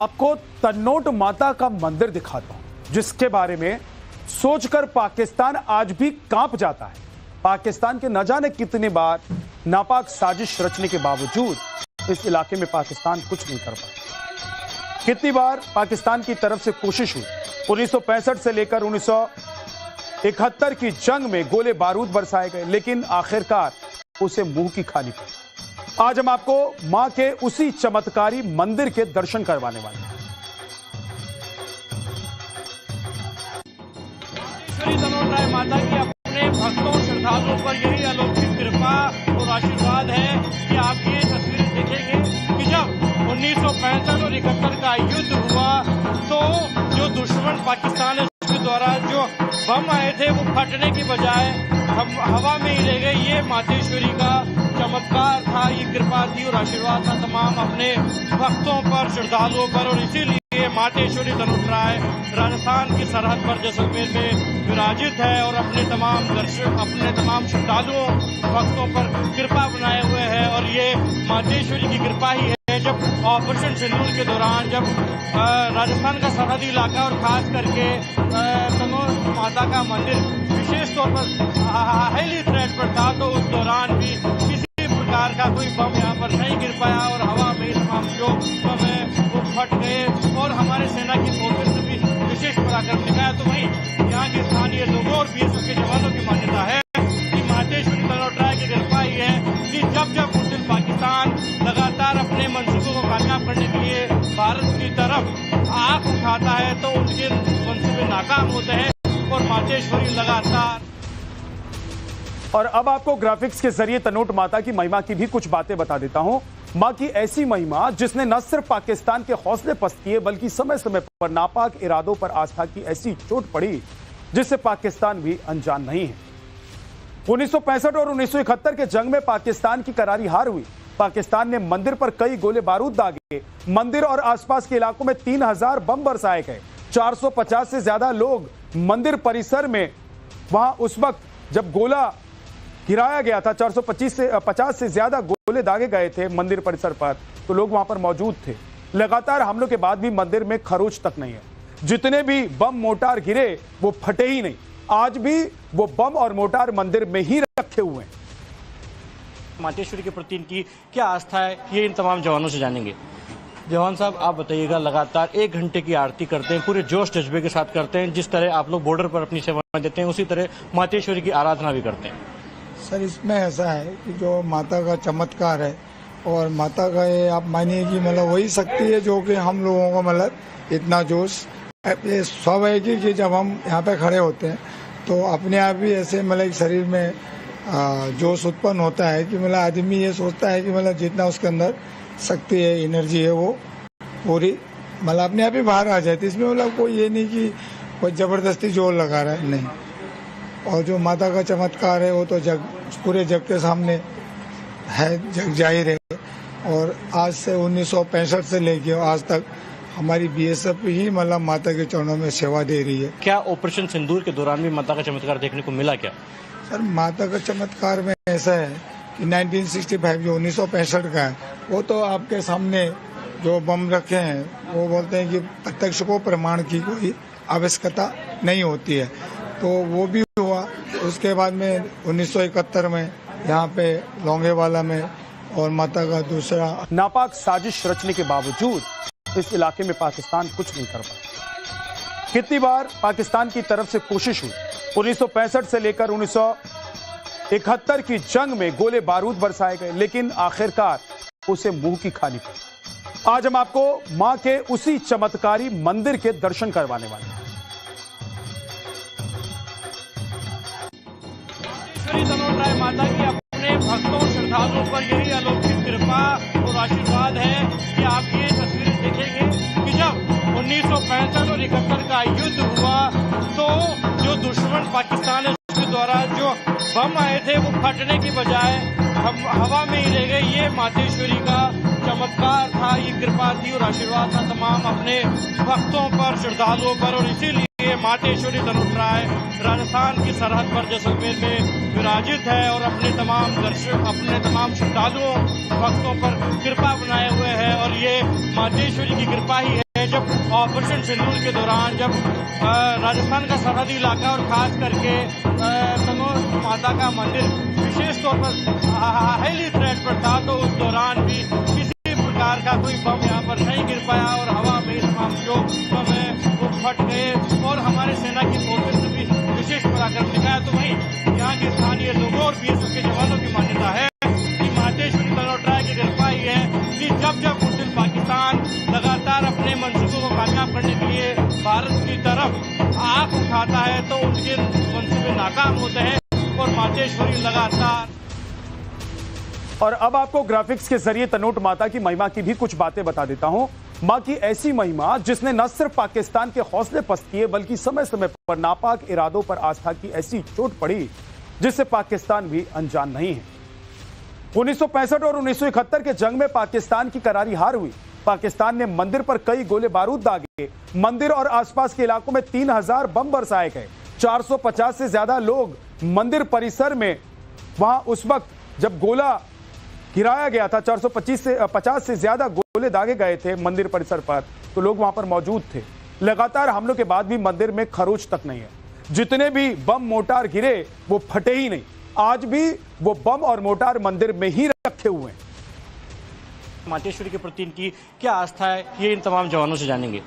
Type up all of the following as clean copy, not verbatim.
आपको तन्नोट माता का मंदिर दिखाता हूं, जिसके बारे में सोचकर पाकिस्तान आज भी कांप जाता है। पाकिस्तान के न जाने कितनी बार नापाक साजिश रचने के बावजूद इस इलाके में पाकिस्तान कुछ नहीं कर पाया। कितनी बार पाकिस्तान की तरफ से कोशिश हुई। 1965 से लेकर 1971 की जंग में गोले बारूद बरसाए गए, लेकिन आखिरकार उसे मुंह की खानी पड़ी। आज हम आपको मां के उसी चमत्कारी मंदिर के दर्शन करवाने वाले हैं। श्री तनोट राय माता की अपने भक्तों श्रद्धालुओं पर यही अलौकिक कृपा और आशीर्वाद है कि आप ये तस्वीरें देखेंगे कि जब 1965 और 71 का युद्ध हुआ तो जो दुश्मन पाकिस्तान के द्वारा जो बम आए थे वो फटने की बजाय हम हवा में ही रह गए। ये मातेश्वरी का चमत्कार था, ये कृपा थी और आशीर्वाद था तमाम अपने भक्तों पर, श्रद्धालुओं पर। और इसीलिए मातेश्वरी तनोट राय राजस्थान की सरहद पर जैसलमेर में विराजित है और अपने तमाम दर्शक, अपने तमाम श्रद्धालुओं भक्तों पर कृपा बनाए हुए है। और ये मातेश्वरी की कृपा ही है। जब ऑपरेशन सिंदूर के दौरान जब राजस्थान का सरहदी इलाका और खास करके तनोट माता का मंदिर विशेष तौर पर हाईली थ्रेट पर था, तो उस दौरान भी किसी प्रकार का कोई बम यहाँ पर नहीं गिर पाया और हवा में तमाम जो बम है वो फट गए और हमारे सेना की फोर्सेस ने भी विशेष पराक्रम दिखाया। तो वहीं यहाँ के स्थानीय लोगों और बीएसएफ के जवानों की मान्यता है कि मातेश्वरी तनोट राय की कृपा ही है कि जब जब मुस्लिम पाकिस्तान लगातार अपने मंसूबों को कामयाब करने के लिए भारत की तरफ आंख उठाता है तो उनके मंसूबे नाकाम होते हैं और मातेश्वरी लगातार। और अब आपको ग्राफिक्स के जरिए तनोट माता की महिमा की भी कुछ बातें बता देता हूं। मां की ऐसी महिमा जिसने न सिर्फ पाकिस्तान के हौसले पस्त किए, बल्कि समय समय पर नापाक इरादों पर आस्था की ऐसी चोट पड़ी जिससे पाकिस्तान भी अनजान नहीं है। 1965 और 1971 के जंग में पाकिस्तान की करारी हार हुई। पाकिस्तान ने मंदिर पर कई गोले बारूद दागे। मंदिर और आसपास के इलाकों में 3000 बम बरसाए गए। 450 से ज्यादा लोग मंदिर परिसर में, वहां उस वक्त जब गोला गिराया गया था, 450 से ज्यादा गोले दागे गए थे मंदिर परिसर पर, तो लोग वहां पर मौजूद थे। लगातार हमलों के बाद भी मंदिर में खरोच तक नहीं है। जितने भी बम मोटार गिरे वो फटे ही नहीं। आज भी वो बम और मोटार मंदिर में ही रखे हुए हैं। मातेश्वरी के प्रति इनकी क्या आस्था है, ये इन तमाम जवानों से जानेंगे। जवान साहब, आप बताइएगा, लगातार 1 घंटे की आरती करते हैं, पूरे जोश जज्बे के साथ करते हैं। जिस तरह आप लोग बॉर्डर पर अपनी सेवाएं देते हैं, उसी तरह मातेश्वरी की आराधना भी करते हैं। सर, इसमें ऐसा है कि जो माता का चमत्कार है और माता का ये आप मानिए कि मतलब वही शक्ति है जो कि हम लोगों को मतलब इतना जोश, ये स्वाभाविक है कि जब हम यहाँ पे खड़े होते हैं तो अपने आप ही ऐसे मतलब शरीर में जोश उत्पन्न होता है कि मतलब आदमी ये सोचता है कि मतलब जितना उसके अंदर शक्ति है, एनर्जी है, वो पूरी मतलब अपने आप ही बाहर आ जाती है। इसमें मतलब कोई ये नहीं कि कोई जबरदस्ती जोर लगा रहा है, नहीं। और जो माता का चमत्कार है वो तो पूरे जग के सामने है, जग जाहिर है। और आज से 1965 से लेके आज तक हमारी बीएसएफ ही मतलब माता के चरणों में सेवा दे रही है। क्या ऑपरेशन सिंदूर के दौरान भी माता का चमत्कार देखने को मिला क्या? सर, माता का चमत्कार में ऐसा है कि 1965 जो 1965 का है वो तो आपके सामने जो बम रखे हैं वो बोलते हैं कि प्रत्यक्ष को प्रमाण की कोई आवश्यकता नहीं होती है, तो वो भी हुआ। उसके बाद में 1971 में यहाँ पे लोंगेवाला में और माता का दूसरा नापाक साजिश रचने के बावजूद इस इलाके में पाकिस्तान कुछ नहीं कर पाया। कितनी बार पाकिस्तान की तरफ से कोशिश हुई। 1965 से लेकर 1971 की जंग में गोले बारूद बरसाए गए, लेकिन आखिरकार उसे मुंह की खानी पड़ी। आज हम आपको मां के उसी चमत्कारी मंदिर के दर्शन करवाने वाले हैं। श्री तनोट राय माता की अपने भक्तों श्रद्धालुओं पर यही अलौकिक कृपा और आशीर्वाद है कि आप ये तस्वीरें देखेंगे कि जब 1965 और 71 का युद्ध हुआ तो जो दुश्मन पाकिस्तान के द्वारा जो बम आए थे वो फटने की बजाय हम हवा में ही रह गए। ये मातेश्वरी का चमत्कार था, ये कृपा थी और आशीर्वाद था तमाम अपने भक्तों पर, श्रद्धालुओं पर। और इसीलिए मातेश्वरी तनोट राय राजस्थान की सरहद पर जैसलमेर में विराजित है और अपने तमाम दर्शक, अपने तमाम श्रद्धालुओं भक्तों पर कृपा बनाए हुए है। और ये मातेश्वरी की कृपा ही है। हैं जब ऑपरेशन सिंदूर के दौरान जब राजस्थान का सरहदी इलाका और खास करके तनोट माता का मंदिर विशेष तौर पर हाईली थ्रेट पर था, तो उस दौरान भी किसी प्रकार का कोई बम यहाँ पर नहीं गिर पाया और हवा में तमाम जो बम है वो फट गए और हमारे सेना की फोर्सेस ने भी विशेष पराक्रम दिखाया। तो वहीं यहाँ के स्थानीय लोगों और बीएसएफ के जवानों की मान्यता है कि मातेश्वरी तनोट राय की कृपा ही है कि जब जब उस दिन पाकिस्तान लगातार अपने मंसूबों को कामयाब करने के लिए भारत की तरफ आंख उठाता है तो उनके मंसूबे नाकाम होते हैं और मातेश्वरी लगातार। और अब आपको ग्राफिक्स के जरिए तनोट माता की महिमा की भी कुछ बातें बता देता हूं। मां की ऐसी महिमा जिसने न सिर्फ पाकिस्तान के हौसले पस्त किए बल्कि समय समय पर नापाक इरादों पर आस्था की ऐसी चोट पड़ी जिससे पाकिस्तान भी अनजान नहीं है। 1965 और 1971 के जंग में पाकिस्तान की करारी हार हुई। पाकिस्तान ने मंदिर पर कई गोले बारूद दागे, मंदिर और आसपास के इलाकों में 3000 बम बरसाए गए, 450 से ज्यादा लोग मंदिर परिसर में वहां उस वक्त जब गोला गिराया गया था 450 से ज्यादा गोले दागे गए थे मंदिर परिसर पर, तो लोग वहां पर मौजूद थे। लगातार हमलों के बाद भी मंदिर में खरोच तक नहीं है। जितने भी बम मोटार गिरे वो फटे ही नहीं। आज भी वो बम और मोटार मंदिर में ही रखे हुए हैं। मातेश्वरी के प्रति इनकी क्या आस्था है, ये इन तमाम जवानों से जानेंगे।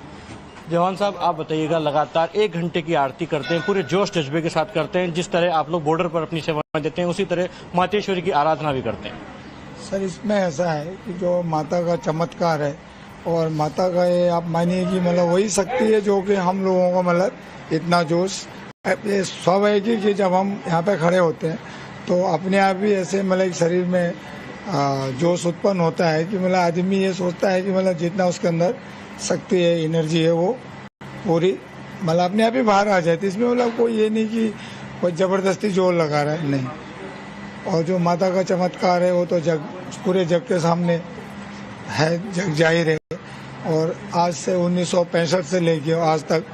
जवान साहब, आप बताइएगा, लगातार 1 घंटे की आरती करते हैं, पूरे जोश जज्बे के साथ करते हैं, जिस तरह आप लोग बॉर्डर पर अपनी सेवाएं देते हैं उसी तरह मातेश्वरी की आराधना भी करते हैं। सर, इसमें ऐसा है कि जो माता का चमत्कार है और माता का ये आप मानिए कि मतलब वही शक्ति है जो कि हम लोगों को मतलब इतना जोश, ये स्वाभाविक कि जब हम यहाँ पे खड़े होते हैं तो अपने आप ही ऐसे मतलब शरीर में जोश उत्पन्न होता है कि मतलब आदमी ये सोचता है कि मतलब जितना उसके अंदर शक्ति है, एनर्जी है, वो पूरी मतलब अपने आप ही बाहर आ जाती है। इसमें मतलब कोई ये नहीं कि कोई जबरदस्ती जोर लगा रहा है, नहीं। और जो माता का चमत्कार है वो तो पूरे जग के सामने है, जग जाहिर है। और आज से 1965 से लेके आज तक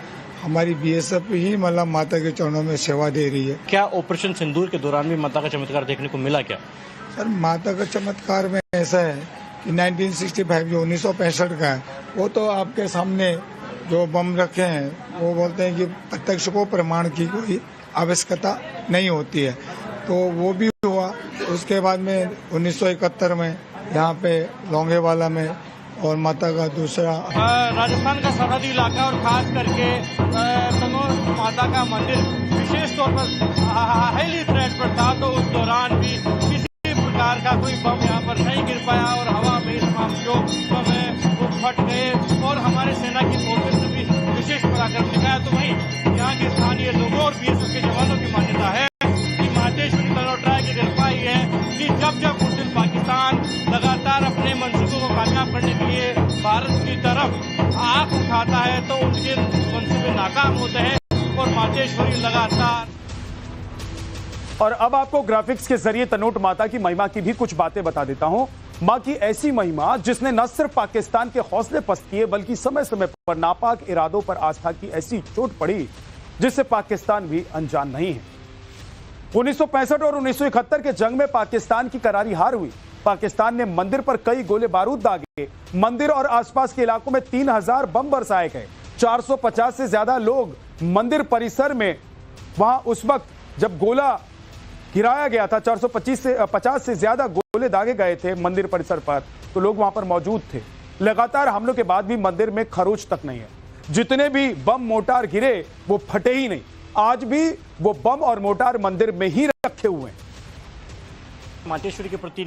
हमारी बीएसएफ ही मतलब माता के चरणों में सेवा दे रही है। क्या ऑपरेशन सिंदूर के दौरान भी माता का चमत्कार देखने को मिला क्या? सर, माता का चमत्कार में ऐसा है कि 1965 जो 1965 का है वो तो आपके सामने जो बम रखे हैं वो बोलते हैं कि प्रत्यक्ष को प्रमाण की कोई आवश्यकता नहीं होती है, तो वो भी हुआ। उसके बाद में 1971 में यहाँ पे लोंगेवाला में और माता का दूसरा राजस्थान का सरहदी इलाका और खास करके तनोट माता का मंदिर विशेष तौर पर हाईली थ्रेट पर था, तो उस दौरान भी किसी प्रकार का कोई बम यहाँ पर नहीं गिर पाया और हवा में तमाम जो बम है वो फट गए और हमारे सेना की फोर्सेस ने भी विशेष पराक्रम दिखाया। तो वहीं यहाँ के स्थानीय लोगों और बीएसएफ के जवानों की मान्यता है कि मातेश्वरी तनोट राय की कृपा ही है कि जब जब उस दिन पाकिस्तान लगातार अपने मंसूबों को कामयाब करने के लिए भारत की तरफ आंख उठाता है तो उनके मंसूबे नाकाम होते हैं और मातेश्वरी लगातार। और अब आपको ग्राफिक्स के जरिए तनोट माता की महिमा की भी कुछ बातें बता देता हूं। मां की ऐसी महिमा जिसने न सिर्फ पाकिस्तान के हौसले पस्त किए बल्कि समय समय पर नापाक इरादों पर आस्था की ऐसी चोट पड़ी जिससे पाकिस्तान भी अनजान नहीं है। 1965 और 1971 के जंग में पाकिस्तान की करारी हार हुई। पाकिस्तान ने मंदिर पर कई गोले बारूद दागे, मंदिर और आसपास के इलाकों में 3000 बम बरसाए गए, 450 से ज्यादा लोग मंदिर परिसर में वहां उस वक्त जब गोला गिराया गया था 450 से ज्यादा गोले दागे गए थे मंदिर परिसर पर, तो लोग वहां पर मौजूद थे। लगातार हमलों के बाद भी मंदिर में खरोच तक नहीं है। जितने भी बम मोटार गिरे वो फटे ही नहीं। आज भी वो बम और मोटार मंदिर में ही रखे हुए हैं। मातेश्वरी के प्रति